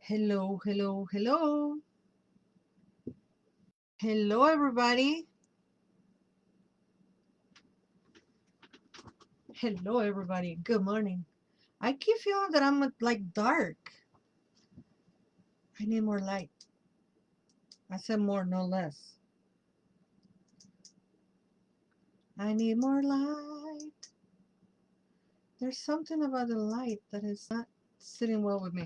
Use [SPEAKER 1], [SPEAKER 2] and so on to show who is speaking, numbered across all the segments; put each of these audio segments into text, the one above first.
[SPEAKER 1] Hello, hello, hello. Hello, everybody. Hello, everybody. Good morning. I keep feeling that I'm like dark. I need more light. I said more, no less. I need more light. There's something about the light that is not sitting well with me.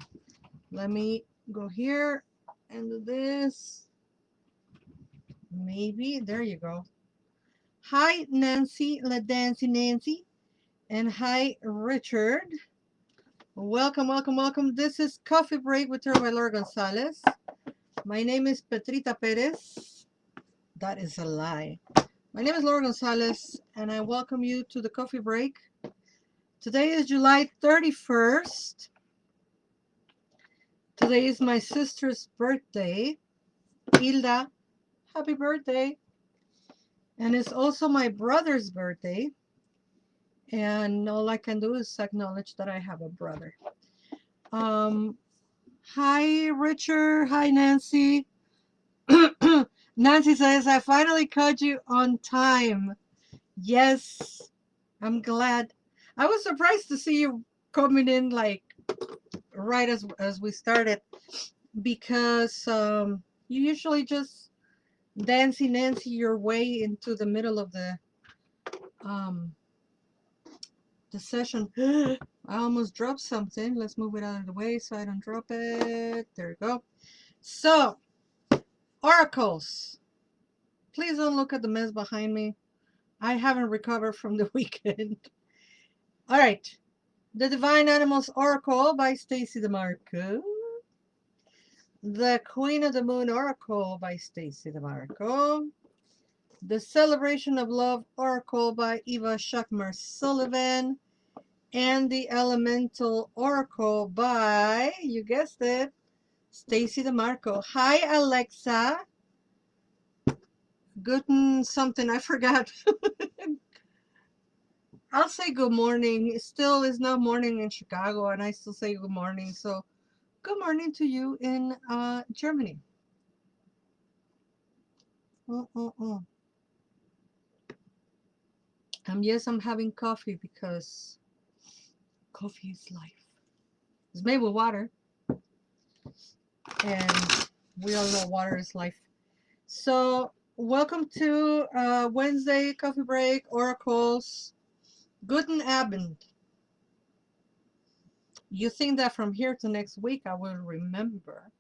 [SPEAKER 1] Let me go here and do this. Maybe. There you go. Hi, Nancy, La Dancy Nancy. And hi, Richard. Welcome, welcome, welcome. This is Coffee Break with Turbo Lord González. My name is Petrita Perez. That is a lie. My name is Laura González, and I welcome you to the Coffee Break. Today is July 31st. Today is my sister's birthday. Hilda, happy birthday. And it's also my brother's birthday. And all I can do is acknowledge that I have a brother. Hi, Richard. Hi, Nancy. Nancy says, I finally caught you on time. Yes, I'm glad. I was surprised to see you coming in like right as we started because you usually just Nancy your way into the middle of um the session. I almost dropped something. Let's move it out of the way so I don't drop it. There you go. So, oracles. Please don't look at the mess behind me. I haven't recovered from the weekend. All right. The Divine Animals Oracle by Stacy DeMarco. The Queen of the Moon Oracle by Stacy DeMarco. The Celebration of Love Oracle by Eva Schuckmer Sullivan. And the Elemental Oracle by, you guessed it, Stacy DeMarco. Hi, Alexa. Guten something, I forgot. I'll say good morning. It still is not morning in Chicago, and I still say good morning. So, good morning to you in Germany. Yes, I'm having coffee because coffee is life. It's made with water, and we all know water is life. So, welcome to Wednesday Coffee Break Oracles. Guten Abend. You think that from here to next week I will remember?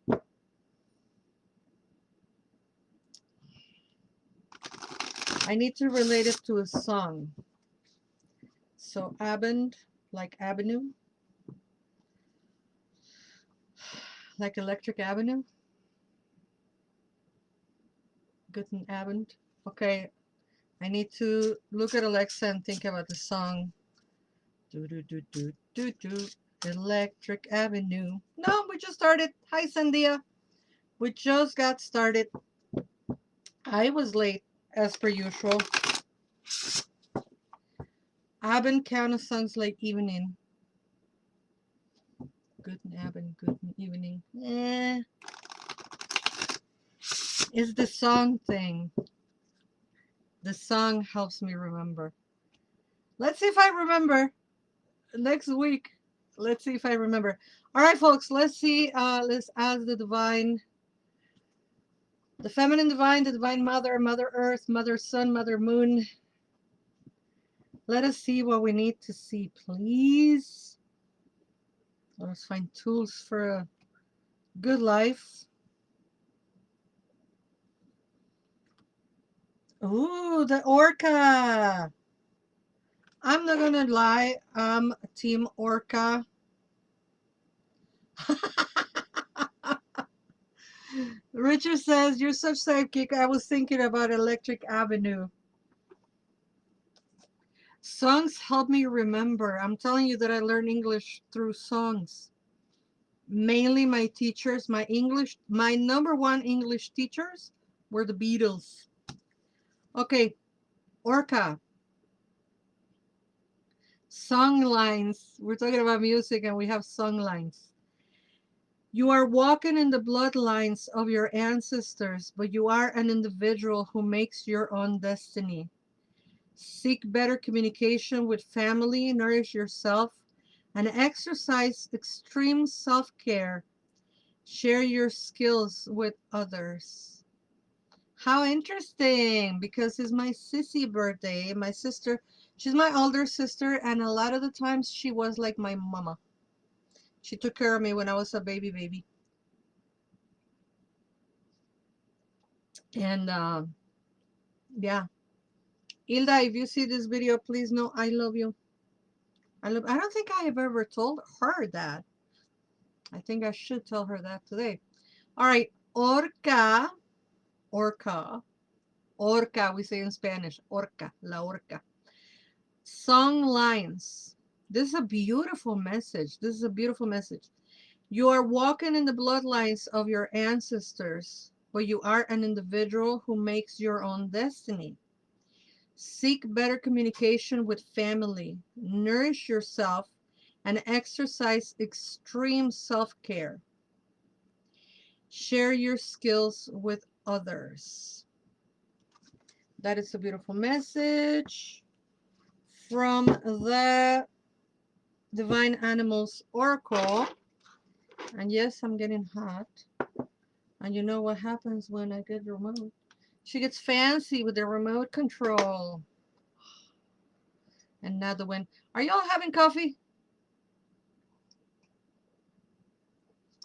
[SPEAKER 1] I need to relate it to a song. So Abend, like avenue, like Electric Avenue. Guten Abend. Okay, I need to look at Alexa and think about the song. Do do do do do do. Electric Avenue. No, we just started. Hi, Sandia. We just got started. I was late, as per usual. Abend kind of sounds like evening. Guten Abend, guten evening. It's the song thing. The song helps me remember. Let's see if I remember next week. Let's see if I remember. All right, folks, let's see. Let's ask the divine, the feminine divine, the divine mother, Mother Earth, Mother Sun, Mother Moon. Let us see what we need to see, please. Let us find tools for a good life. Ooh, the orca. I'm not gonna lie, I'm Team Orca. Richard says, you're such sidekick. I was thinking about Electric Avenue. Songs help me remember. I'm telling you that I learned English through songs. Mainly my teachers, my number one English teachers were the Beatles. Okay, Orca. Song lines. We're talking about music and we have song lines. You are walking in the bloodlines of your ancestors, but you are an individual who makes your own destiny. Seek better communication with family, nourish yourself, and exercise extreme self-care. Share your skills with others. How interesting, because it's my sissy birthday. My sister, she's my older sister, and a lot of the times she was like my mama. She took care of me when I was a baby. And yeah. Hilda, if you see this video, please know I love you. I don't think I have ever told her that. I think I should tell her that today. All right. Orca. Orca, we say in Spanish. Orca, la orca. Song lines. This is a beautiful message. This is a beautiful message. You are walking in the bloodlines of your ancestors, but you are an individual who makes your own destiny. Seek better communication with family. Nourish yourself and exercise extreme self-care. Share your skills with others. That is a beautiful message from the Divine Animals Oracle. And yes, I'm getting hot. And you know what happens when I get the remote? She gets fancy with the remote control. And now the wind. Are y'all having coffee?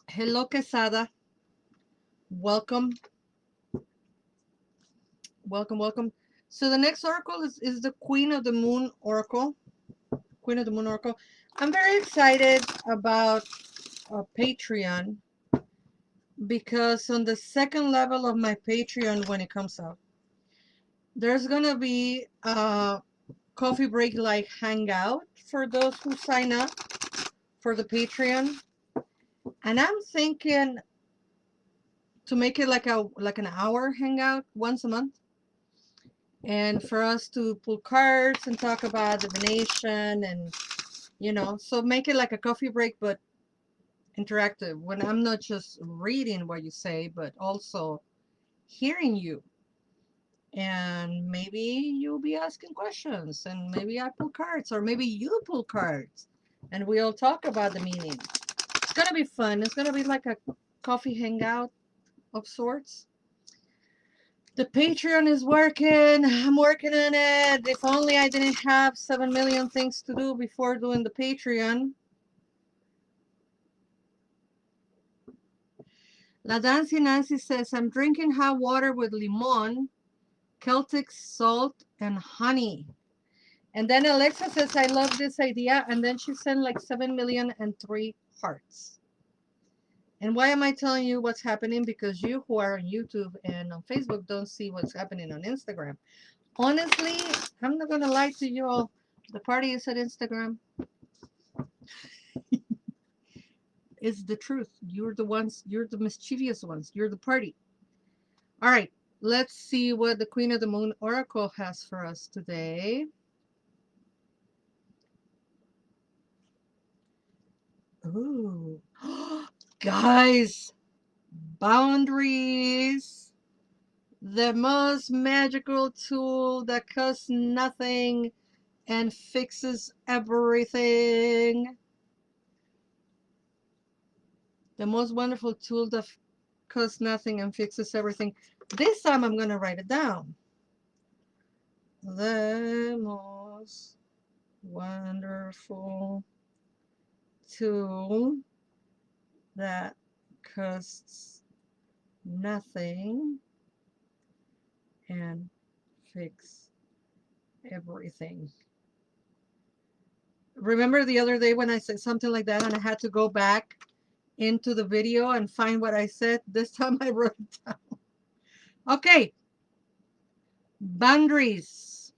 [SPEAKER 1] Hello, Quesada. Welcome. Welcome. So the next oracle is the Queen of the Moon Oracle. Queen of the Moon Oracle. I'm very excited about Patreon, because on the second level of my Patreon, when it comes out, there's gonna be a coffee break like hangout for those who sign up for the Patreon. And I'm thinking to make it like an hour hangout once a month, and for us to pull cards and talk about divination, and so make it like a coffee break but interactive, when I'm not just reading what you say but also hearing you. And maybe you'll be asking questions, and maybe I pull cards, or maybe you pull cards, and we'll talk about the meaning. It's gonna be fun. It's gonna be like a coffee hangout of sorts. The Patreon is working. I'm working on it. If only I didn't have 7 million things to do before doing the Patreon. La Nancy says, I'm drinking hot water with limon, Celtic salt, and honey. And then Alexa says, I love this idea. And then she sent like 7,000,003 hearts. And why am I telling you what's happening? Because you who are on YouTube and on Facebook don't see what's happening on Instagram. Honestly, I'm not going to lie to you all. The party is at Instagram. It's the truth. You're the ones, you're the mischievous ones. You're the party. All right, let's see what the Queen of the Moon Oracle has for us today. Ooh. Guys, boundaries. The most magical tool that costs nothing and fixes everything. The most wonderful tool that costs nothing and fixes everything. This time I'm going to write it down. The most wonderful tool that costs nothing and fix everything. Remember the other day when I said something like that and I had to go back into the video and find what I said? This time I wrote it down. Okay. Boundaries.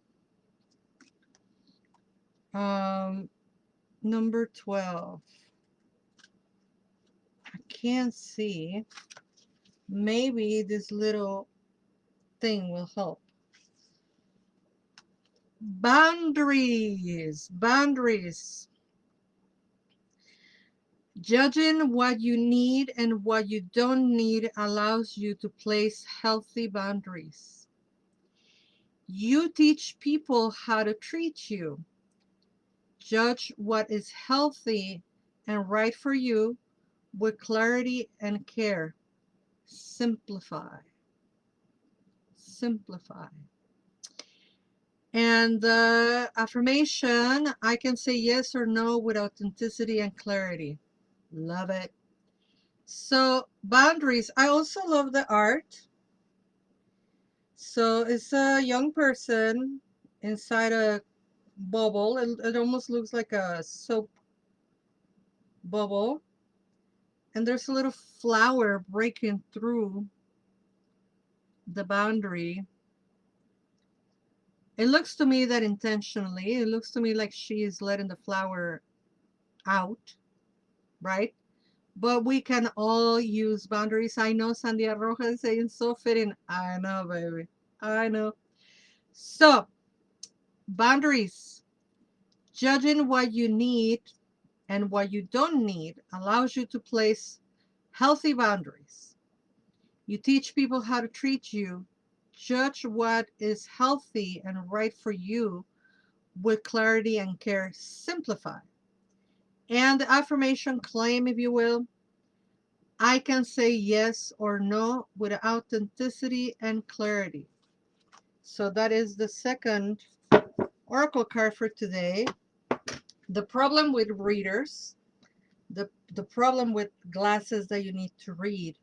[SPEAKER 1] Number 12. I can't see. Maybe this little thing will help. Boundaries. Judging what you need and what you don't need allows you to place healthy boundaries. You teach people how to treat you. Judge what is healthy and right for you with clarity and care. Simplify. Simplify. And the affirmation, I can say yes or no with authenticity and clarity. Love it. So, boundaries. I also love the art. So, it's a young person inside a bubble. It almost looks like a soap bubble. And there's a little flower breaking through the boundary. It looks to me that intentionally, it looks to me like she is letting the flower out, right? But we can all use boundaries. I know Sandia Roja is saying so fitting. I know, baby. I know. So, boundaries. Judging what you need and what you don't need allows you to place healthy boundaries. You teach people how to treat you. Judge what is healthy and right for you with clarity and care. Simplify. And the affirmation claim, if you will, I can say yes or no with authenticity and clarity. So that is the second oracle card for today. The problem with readers, the problem with glasses that you need to read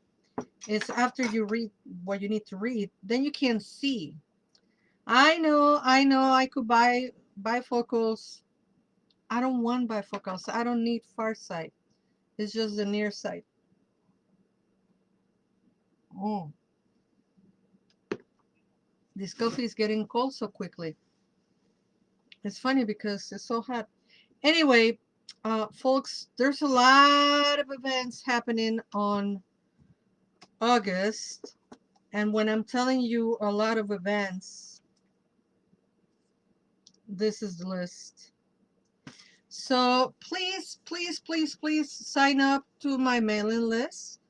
[SPEAKER 1] is after you read what you need to read, then you can't see. I know I could buy bifocals. I don't want bifocals. I don't need farsight. It's just the near sight. Oh, this coffee is getting cold so quickly. It's funny because it's so hot. Anyway, folks, there's a lot of events happening on August. And when I'm telling you a lot of events, this is the list. So please, please, please, please sign up to my mailing list.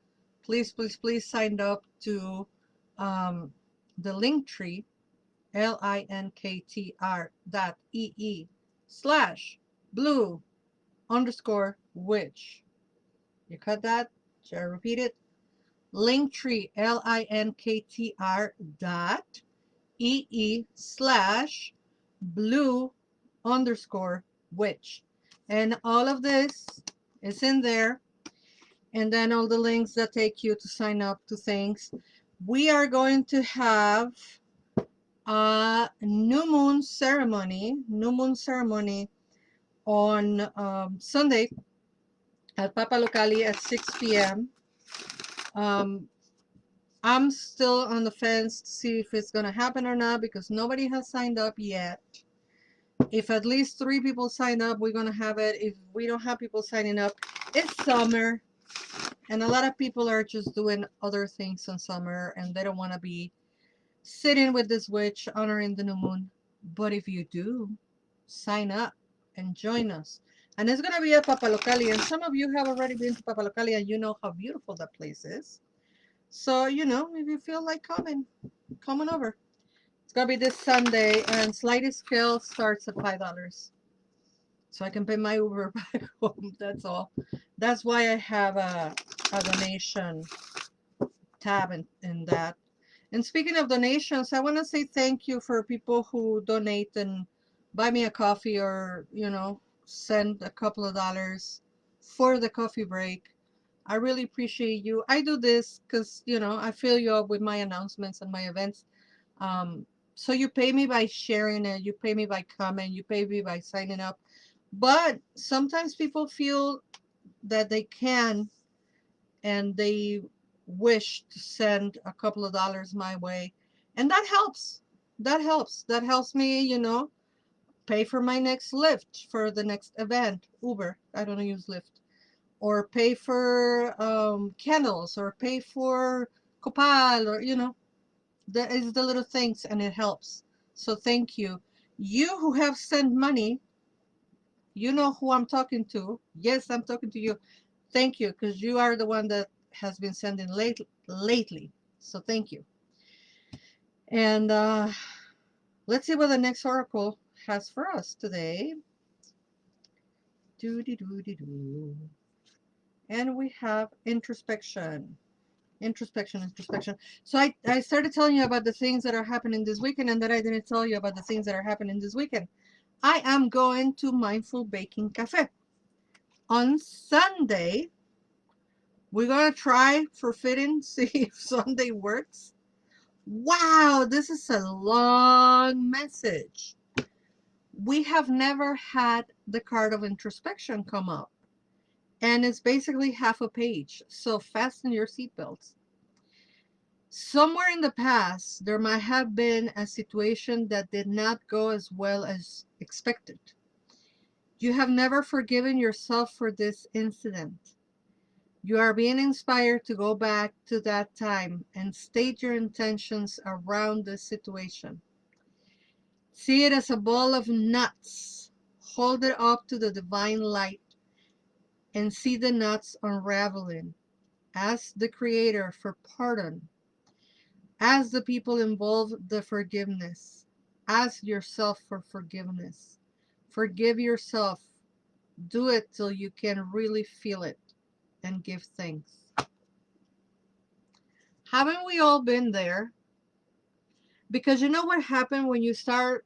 [SPEAKER 1] Please, please, please sign up to the link tree, linktr.ee/blue_witch. You cut that? Shall I repeat it? Linktree, linktr.ee/blue_witch. And all of this is in there. And then all the links that take you to sign up to things. We are going to have a new moon ceremony on Sunday at Papalokalli at 6 p.m. I'm still on the fence to see if it's going to happen or not because nobody has signed up yet. If at least 3 people sign up, we're going to have it. If we don't have people signing up, it's summer. And a lot of people are just doing other things in summer and they don't want to be sitting with this witch honoring the new moon. But if you do, sign up and join us. And it's going to be at Papalokalli. And some of you have already been to Papalokalli and you know how beautiful that place is. So, you know, if you feel like coming on over. It's going to be this Sunday and sliding scale starts at $5. So I can pay my Uber back home. That's all. That's why I have a donation tab in that. And speaking of donations, I want to say thank you for people who donate and buy me a coffee or, you know, send a couple of dollars for the coffee break. I really appreciate you. I do this because, you know, I fill you up with my announcements and my events. So you pay me by sharing it, you pay me by comment, you pay me by signing up. But sometimes people feel that they can and they wish to send a couple of dollars my way. And that helps. That helps. That helps me, you know, pay for my next Lyft for the next event. Uber. I don't use Lyft. Or pay for candles or pay for copal or, you know, that is the little things and it helps. So thank you. You who have sent money, you know who I'm talking to. Yes, I'm talking to you. Thank you, because you are the one that has been sending lately. So thank you. And let's see what the next oracle has for us today. Doo-dee-doo-dee-doo. And we have introspection. Introspection. So I started telling you about the things that are happening this weekend, and then I didn't tell you about the things that are happening this weekend. I am going to Mindful Baking Cafe. On Sunday, we're going to try for fitting, see if Sunday works. Wow, this is a long message. We have never had the card of introspection come up. And it's basically half a page. So fasten your seatbelts. Somewhere in the past, there might have been a situation that did not go as well as expected. You have never forgiven yourself for this incident. You are being inspired to go back to that time and state your intentions around this situation. See it as a ball of nuts. Hold it up to the divine light and see the nuts unraveling. Ask the Creator for pardon. Ask the people involved the forgiveness. Ask yourself for forgiveness. Forgive yourself. Do it till you can really feel it and give thanks. Haven't we all been there? Because you know what happened when you start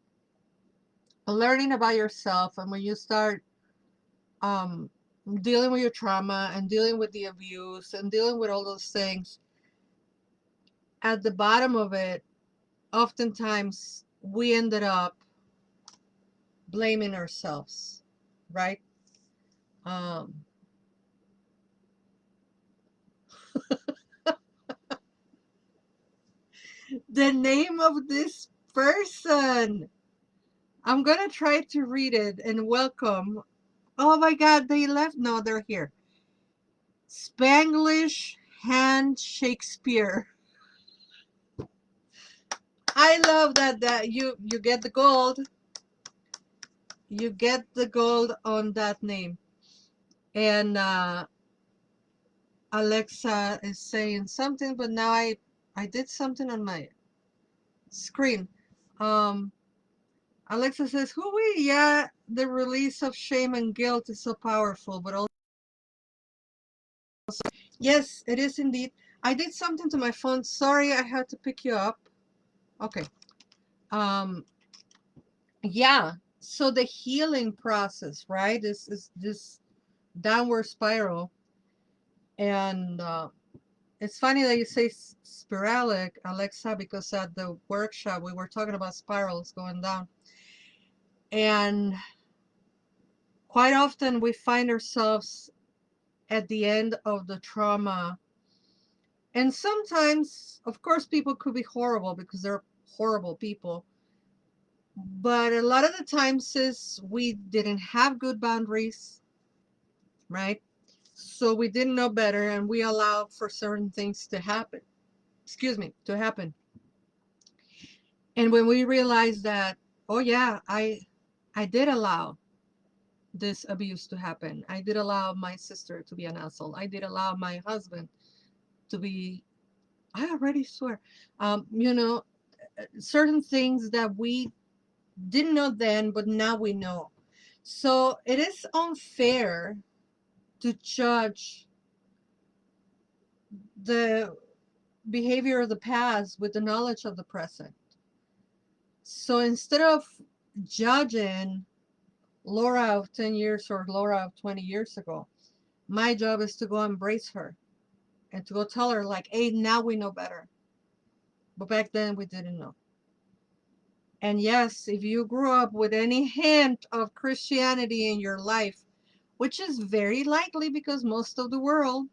[SPEAKER 1] learning about yourself and when you start um, dealing with your trauma and dealing with the abuse and dealing with all those things, at the bottom of it, oftentimes we ended up blaming ourselves, right? Um, the name of this person, I'm gonna try to read it and welcome. Oh my God, they left. No, they're here. Spanglish Hand Shakespeare. I love that you get the gold. You get the gold on that name. And Alexa is saying something, but now I did something on my screen. Um, Alexa says, "Who we? Yeah, the release of shame and guilt is so powerful, but also yes, it is indeed. I did something to my phone. Sorry, I had to pick you up. Okay. Um, yeah. So the healing process, right? This is this downward spiral, and it's funny that you say spiralic, Alexa, because at the workshop we were talking about spirals going down, and quite often we find ourselves at the end of the trauma. And sometimes, of course, people could be horrible because they're horrible people. But a lot of the times is we didn't have good boundaries, right? So we didn't know better and we allowed for certain things to happen. Excuse me, to happen. And when we realized that, oh yeah, I did allow this abuse to happen. I did allow my sister to be an asshole. I did allow my husband to be, I already swear, you know, certain things that we didn't know then, but now we know. So it is unfair to judge the behavior of the past with the knowledge of the present. So instead of judging Laura of 10 years or Laura of 20 years ago, my job is to go embrace her and to go tell her, like, hey, now we know better. But back then we didn't know. And yes, if you grew up with any hint of Christianity in your life, which is very likely because most of the world,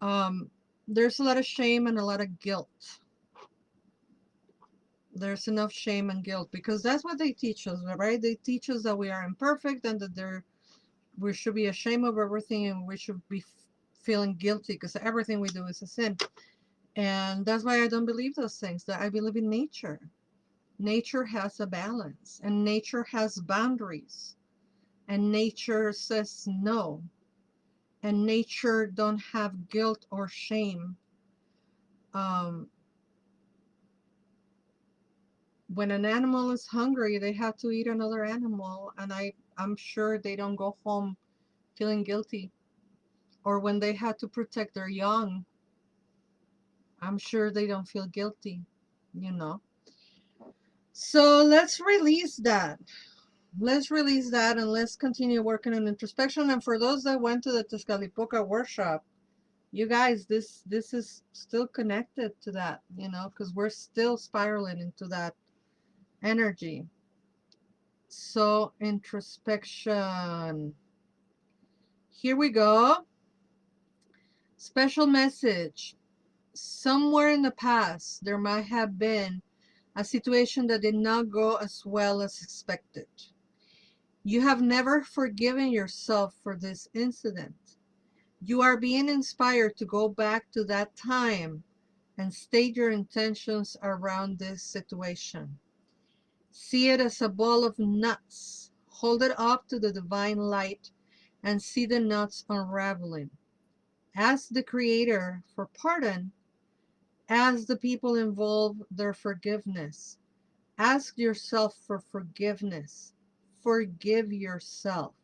[SPEAKER 1] um, there's a lot of shame and a lot of guilt. There's enough shame and guilt because that's what they teach us, right? They teach us that we are imperfect and that we should be ashamed of everything and we should be feeling guilty because everything we do is a sin. And that's why I don't believe those things. That I believe in nature. Nature has a balance and nature has boundaries. And nature says no. and nature don't have guilt or shame. When an animal is hungry, they have to eat another animal, and I'm sure they don't go home feeling guilty. Or when they have to protect their young, I'm sure they don't feel guilty, you know. So let's release that. Let's release that and let's continue working on introspection. And for those that went to the Tezcatlipoca workshop, you guys, this is still connected to that, you know, because we're still spiraling into that energy. So introspection. Here we go. Special message. Somewhere in the past, there might have been a situation that did not go as well as expected. You have never forgiven yourself for this incident. You are being inspired to go back to that time and state your intentions around this situation. See it as a ball of nuts. Hold it up to the divine light and see the nuts unraveling. Ask the Creator for pardon. Ask the people involved their forgiveness. Ask yourself for forgiveness. Forgive yourself.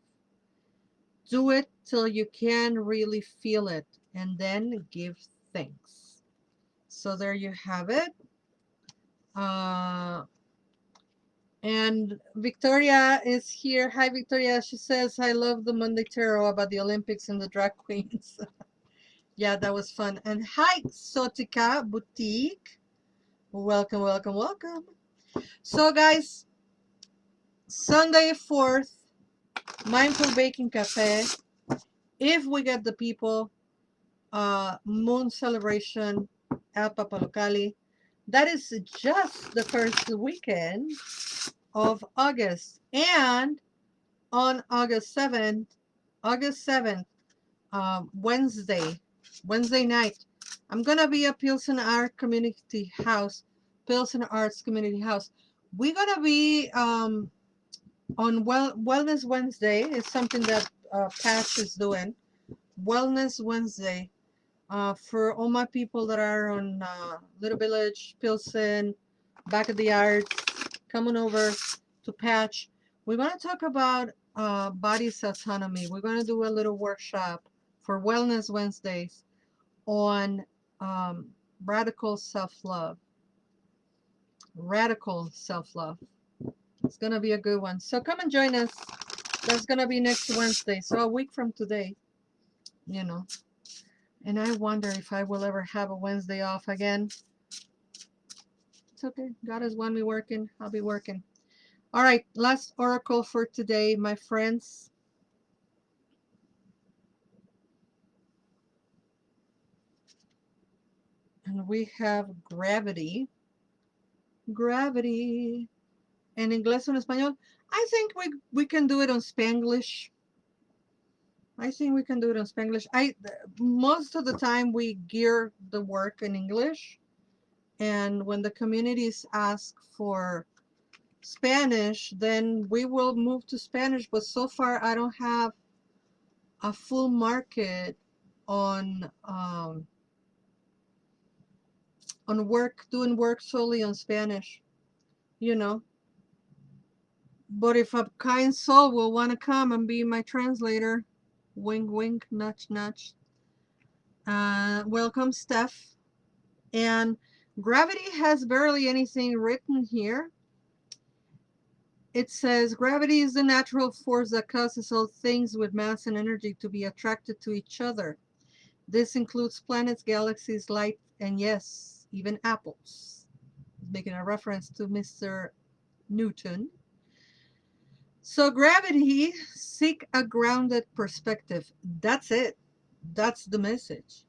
[SPEAKER 1] Do it till you can really feel it, and then give thanks. So there you have it. And Victoria is here. Hi, Victoria. She says, I love the Monday Tarot about the Olympics and the drag queens. Yeah, that was fun. And hi, Xochika Boutique. Welcome, welcome, welcome. So, guys, Sunday 4th, Mindful Baking Cafe. If we get the people, moon celebration at Papalokalli. That is just the first weekend of August. And on August 7th, Wednesday night, I'm going to be at Pilsen Arts Community House. We're going to be on Wellness Wednesday. It's something that Patch is doing. Wellness Wednesday. For all my people that are on Little Village, Pilsen, Back of the Arts, coming over to Patch. We're going to talk about body's autonomy. We're going to do a little workshop for Wellness Wednesdays on radical self-love. Radical self-love. It's going to be a good one. So come and join us. That's going to be next Wednesday. So a week from today, you know. And I wonder if I will ever have a Wednesday off again. It's okay. God has wanted me working. I'll be working. All right. Last oracle for today, my friends. And we have gravity. Gravity. En inglés o en español. I think we can do it on Spanglish. I think we can do it on Spanglish. Most of the time we gear the work in English. And when the communities ask for Spanish, then we will move to Spanish. But so far, I don't have a full market on doing work solely on Spanish, you know. But if a kind soul will want to come and be my translator, wink, wink, nudge, nudge. Welcome, Steph. And gravity has barely anything written here. It says, gravity is the natural force that causes all things with mass and energy to be attracted to each other. This includes planets, galaxies, light, and yes, even apples. Making a reference to Mr. Newton. So gravity, seek a grounded perspective. That's it. That's the message.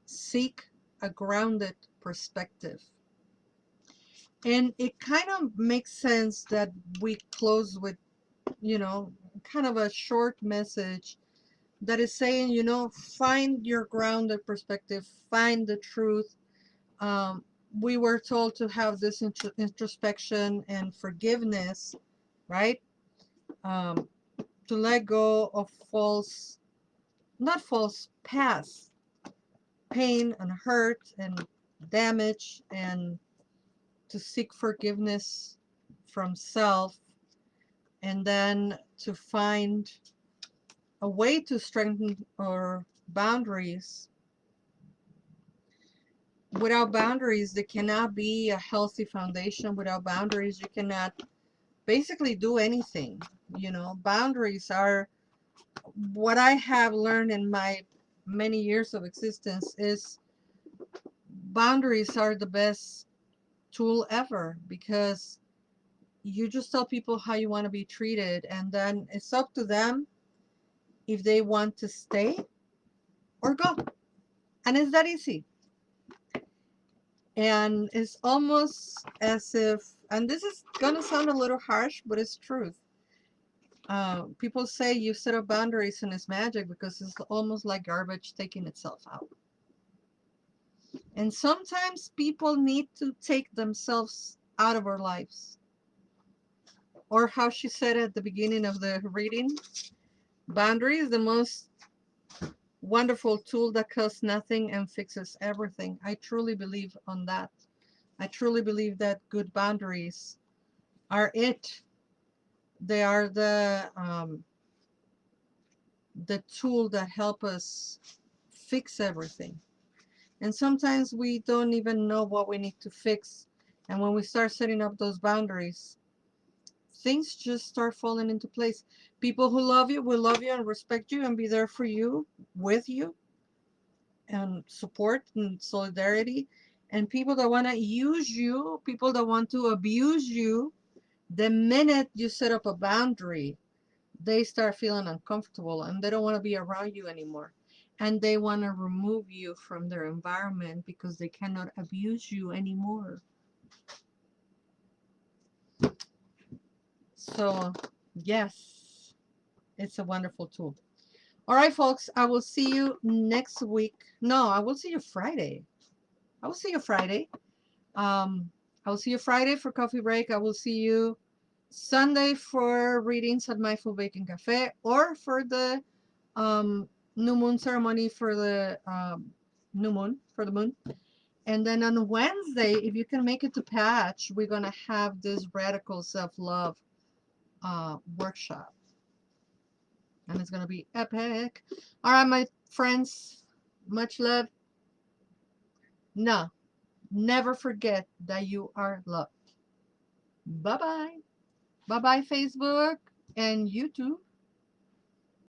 [SPEAKER 1] Seek a grounded perspective. And it kind of makes sense that we close with, you know, kind of a short message that is saying, you know, find your grounded perspective, find the truth. We were told to have this introspection and forgiveness, right? To let go of false not false, past pain and hurt and damage, and to seek forgiveness from self, and then to find a way to strengthen our boundaries. Without boundaries, there cannot be a healthy foundation. Without boundaries, you cannot basically do anything. You know, boundaries are what I have learned in my many years of existence is boundaries are the best tool ever, because you just tell people how you want to be treated, and then it's up to them if they want to stay or go. And it's that easy. And it's almost as if, and this is gonna sound a little harsh, but it's truth. People say you set up boundaries and it's magic because it's almost like garbage taking itself out. And sometimes people need to take themselves out of our lives. Or how she said at the beginning of the reading, boundary is the most wonderful tool that costs nothing and fixes everything. I truly believe on that. I truly believe that good boundaries are it. They are the tool that help us fix everything. And sometimes we don't even know what we need to fix. And when we start setting up those boundaries, things just start falling into place. People who love you will love you and respect you and be there for you, with you, and support and solidarity. And people that want to use you, people that want to abuse you, the minute you set up a boundary, they start feeling uncomfortable and they don't want to be around you anymore. And they want to remove you from their environment because they cannot abuse you anymore. So, yes, it's a wonderful tool. All right, folks, I will see you next week. No, I will see you Friday. I will see you Friday. I will see you Friday for coffee break. I will see you Sunday for readings at Mindful Bacon Cafe, or for the um, new moon ceremony for the new moon, for the moon. And then on Wednesday, if you can make it to Patch, we're going to have this radical self-love workshop. And it's going to be epic. All right, my friends, much love. No, never forget that you are loved. Bye-bye. Bye-bye, Facebook and YouTube.